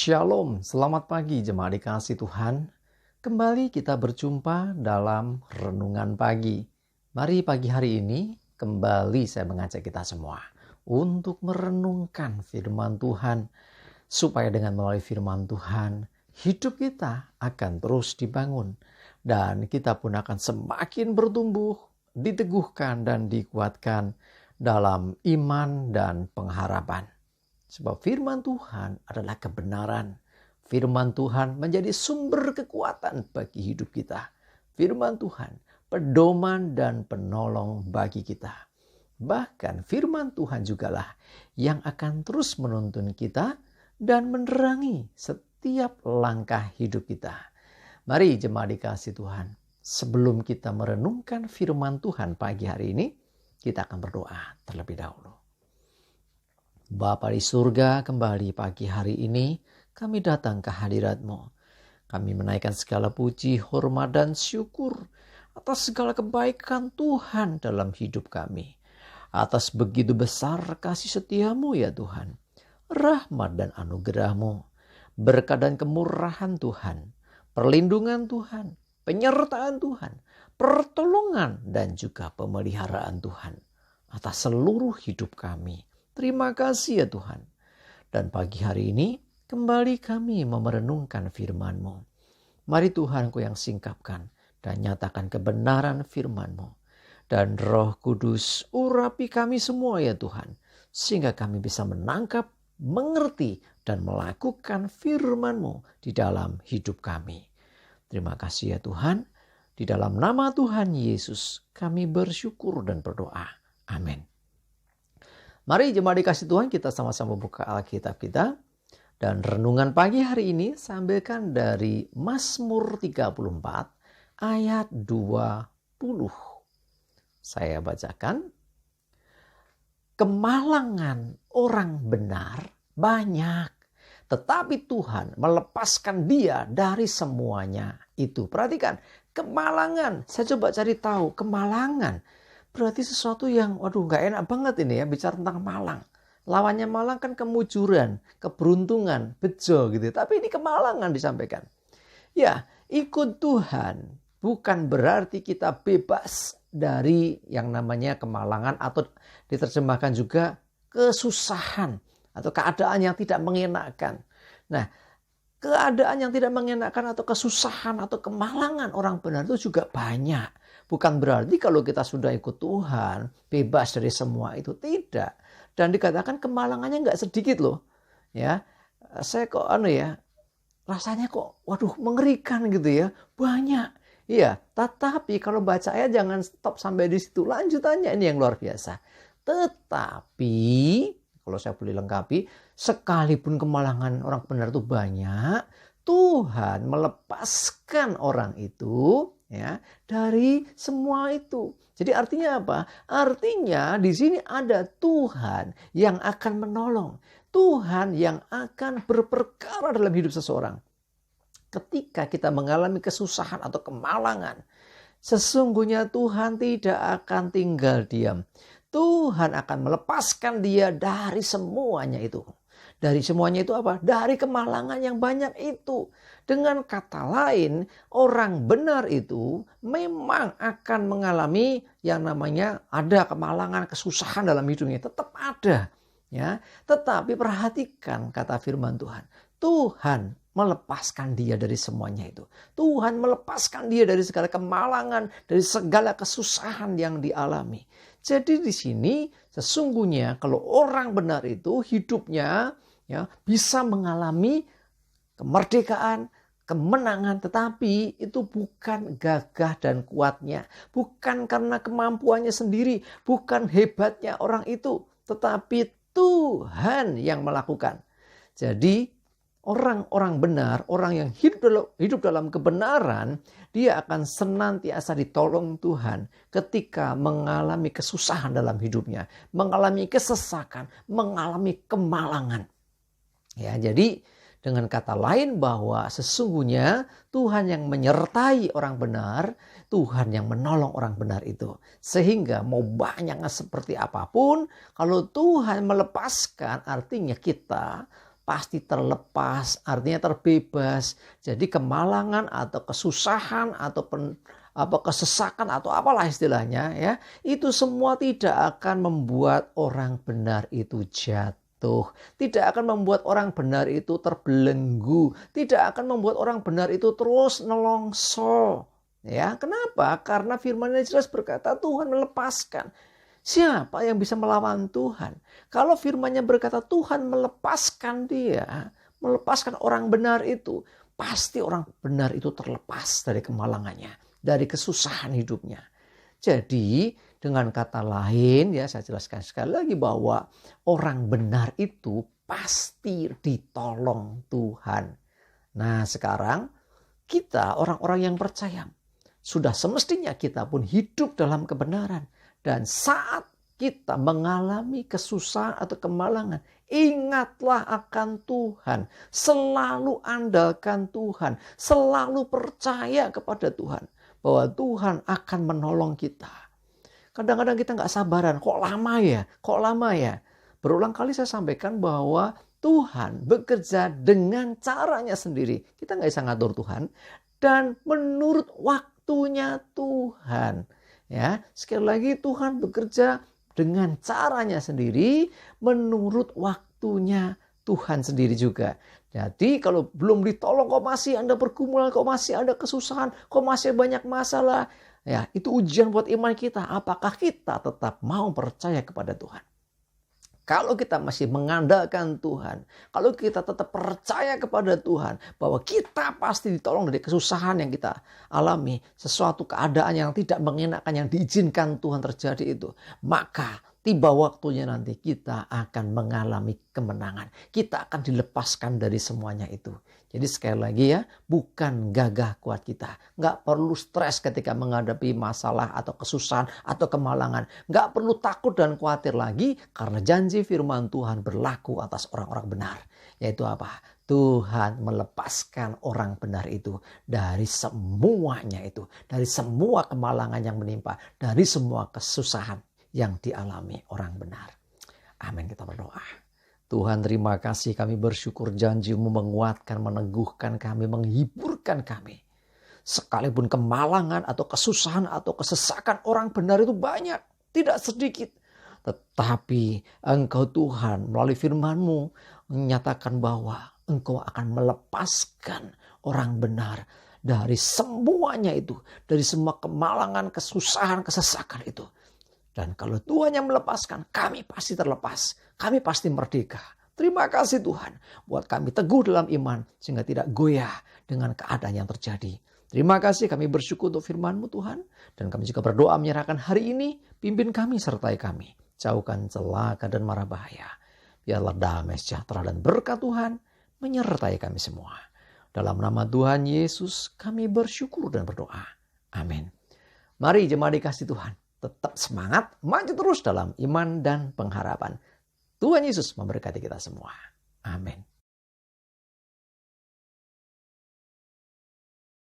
Shalom, selamat pagi jemaat dikasih Tuhan. Kembali kita berjumpa dalam renungan pagi. Mari pagi hari ini kembali saya mengajak kita semua untuk merenungkan firman Tuhan. Supaya dengan melalui firman Tuhan, hidup kita akan terus dibangun. Dan kita pun akan semakin bertumbuh, diteguhkan dan dikuatkan dalam iman dan pengharapan. Sebab firman Tuhan adalah kebenaran. Firman Tuhan menjadi sumber kekuatan bagi hidup kita. Firman Tuhan pedoman dan penolong bagi kita. Bahkan firman Tuhan jugalah yang akan terus menuntun kita dan menerangi setiap langkah hidup kita. Mari jemaat dikasih Tuhan, sebelum kita merenungkan firman Tuhan pagi hari ini, kita akan berdoa terlebih dahulu. Bapa di surga, kembali pagi hari ini kami datang ke hadirat-Mu. Kami menaikkan segala puji, hormat dan syukur atas segala kebaikan Tuhan dalam hidup kami. Atas begitu besar kasih setia-Mu ya Tuhan. Rahmat dan anugerah-Mu, berkat dan kemurahan Tuhan, perlindungan Tuhan, penyertaan Tuhan, pertolongan dan juga pemeliharaan Tuhan atas seluruh hidup kami. Terima kasih ya Tuhan. Dan pagi hari ini kembali kami merenungkan firman-Mu. Mari Tuhan Ku yang singkapkan dan nyatakan kebenaran firman-Mu. Dan Roh Kudus urapi kami semua ya Tuhan. Sehingga kami bisa menangkap, mengerti dan melakukan firman-Mu di dalam hidup kami. Terima kasih ya Tuhan. Di dalam nama Tuhan Yesus kami bersyukur dan berdoa. Amin. Mari jemaat dikasih Tuhan, kita sama-sama buka Alkitab kita. Dan renungan pagi hari ini saya ambilkan dari Mazmur 34 ayat 20. Saya bacakan. Kemalangan orang benar banyak, tetapi Tuhan melepaskan dia dari semuanya itu. Perhatikan, kemalangan. Saya coba cari tahu, kemalangan. Berarti sesuatu yang gak enak banget ini ya, bicara tentang malang. Lawannya malang kan kemujuran, keberuntungan, bejo gitu. Tapi ini kemalangan disampaikan. Ya, ikut Tuhan bukan berarti kita bebas dari yang namanya kemalangan atau diterjemahkan juga kesusahan atau keadaan yang tidak mengenakan. Nah, keadaan yang tidak mengenakan atau kesusahan atau kemalangan orang benar itu juga banyak. Bukan berarti kalau kita sudah ikut Tuhan, bebas dari semua itu. Tidak. Dan dikatakan kemalangannya nggak sedikit loh. Ya, saya kok rasanya kok mengerikan gitu ya. Banyak. Iya, tetapi kalau baca ayat jangan stop sampai di situ. Lanjutannya ini yang luar biasa. Tetapi, kalau saya boleh lengkapi, sekalipun kemalangan orang benar itu banyak, Tuhan melepaskan orang itu ya dari semua itu. Jadi artinya apa? Artinya di sini ada Tuhan yang akan menolong, Tuhan yang akan berperkara dalam hidup seseorang. Ketika kita mengalami kesusahan atau kemalangan, sesungguhnya Tuhan tidak akan tinggal diam. Tuhan akan melepaskan dia dari semuanya itu. Dari semuanya itu apa? Dari kemalangan yang banyak itu. Dengan kata lain, orang benar itu memang akan mengalami yang namanya ada kemalangan, kesusahan dalam hidupnya. Tetap ada. Ya. Tetapi perhatikan kata firman Tuhan. Tuhan melepaskan dia dari semuanya itu. Tuhan melepaskan dia dari segala kemalangan, dari segala kesusahan yang dialami. Jadi di sini sesungguhnya kalau orang benar itu hidupnya bisa mengalami kemerdekaan, kemenangan, tetapi itu bukan gagah dan kuatnya, bukan karena kemampuannya sendiri, bukan hebatnya orang itu, tetapi Tuhan yang melakukan. Jadi orang-orang benar, orang yang hidup dalam kebenaran, dia akan senantiasa ditolong Tuhan ketika mengalami kesusahan dalam hidupnya, mengalami kesesakan, mengalami kemalangan. Ya, jadi dengan kata lain bahwa sesungguhnya Tuhan yang menyertai orang benar, Tuhan yang menolong orang benar itu. Sehingga mau banyaknya seperti apapun, kalau Tuhan melepaskan artinya kita pasti terlepas, artinya terbebas. Jadi kemalangan atau kesusahan atau kesesakan atau apalah istilahnya ya, itu semua tidak akan membuat orang benar itu jatuh, tidak akan membuat orang benar itu terbelenggu, tidak akan membuat orang benar itu terus nelongso. Ya, kenapa? Karena firman-Nya jelas berkata Tuhan melepaskan. Siapa yang bisa melawan Tuhan? Kalau firman-Nya berkata Tuhan melepaskan dia, melepaskan orang benar itu, pasti orang benar itu terlepas dari kemalangannya, dari kesusahan hidupnya. Jadi dengan kata lain ya, saya jelaskan sekali lagi bahwa orang benar itu pasti ditolong Tuhan. Nah sekarang kita orang-orang yang percaya, sudah semestinya kita pun hidup dalam kebenaran. Dan saat kita mengalami kesusahan atau kemalangan, ingatlah akan Tuhan. Selalu andalkan Tuhan. Selalu percaya kepada Tuhan. Bahwa Tuhan akan menolong kita. Kadang-kadang kita nggak sabaran. Kok lama ya? Kok lama ya? Berulang kali saya sampaikan bahwa Tuhan bekerja dengan caranya sendiri. Kita nggak bisa ngatur Tuhan. Dan menurut waktunya Tuhan. Ya, sekali lagi Tuhan bekerja dengan caranya sendiri, menurut waktunya Tuhan sendiri juga. Jadi kalau belum ditolong, kok masih Anda bergumul, kok masih ada kesusahan, kok masih banyak masalah. Ya, itu ujian buat iman kita. Apakah kita tetap mau percaya kepada Tuhan? Kalau kita masih mengandalkan Tuhan, kalau kita tetap percaya kepada Tuhan bahwa kita pasti ditolong dari kesusahan yang kita alami, sesuatu keadaan yang tidak mengenakan yang diizinkan Tuhan terjadi itu, maka tiba waktunya nanti kita akan mengalami kemenangan. Kita akan dilepaskan dari semuanya itu. Jadi sekali lagi ya, bukan gagah kuat kita. Nggak perlu stres ketika menghadapi masalah atau kesusahan atau kemalangan. Nggak perlu takut dan khawatir lagi karena janji firman Tuhan berlaku atas orang-orang benar. Yaitu apa? Tuhan melepaskan orang benar itu dari semuanya itu. Dari semua kemalangan yang menimpa. Dari semua kesusahan yang dialami orang benar. Amin, kita berdoa. Tuhan terima kasih, kami bersyukur janji-Mu menguatkan, meneguhkan kami, menghiburkan kami. Sekalipun kemalangan atau kesusahan atau kesesakan orang benar itu banyak, tidak sedikit. Tetapi Engkau Tuhan melalui firman-Mu menyatakan bahwa Engkau akan melepaskan orang benar dari semuanya itu. Dari semua kemalangan, kesusahan, kesesakan itu. Dan kalau Tuhan yang melepaskan, kami pasti terlepas. Kami pasti merdeka. Terima kasih Tuhan. Buat kami teguh dalam iman. Sehingga tidak goyah dengan keadaan yang terjadi. Terima kasih, kami bersyukur untuk firman-Mu Tuhan. Dan kami juga berdoa menyerahkan hari ini. Pimpin kami, sertai kami. Jauhkan celaka dan mara bahaya. Biarlah damai sejahtera dan berkat Tuhan menyertai kami semua. Dalam nama Tuhan Yesus kami bersyukur dan berdoa. Amin. Mari jemaat dikasih Tuhan. Tetap semangat, maju terus dalam iman dan pengharapan. Tuhan Yesus memberkati kita semua. Amin.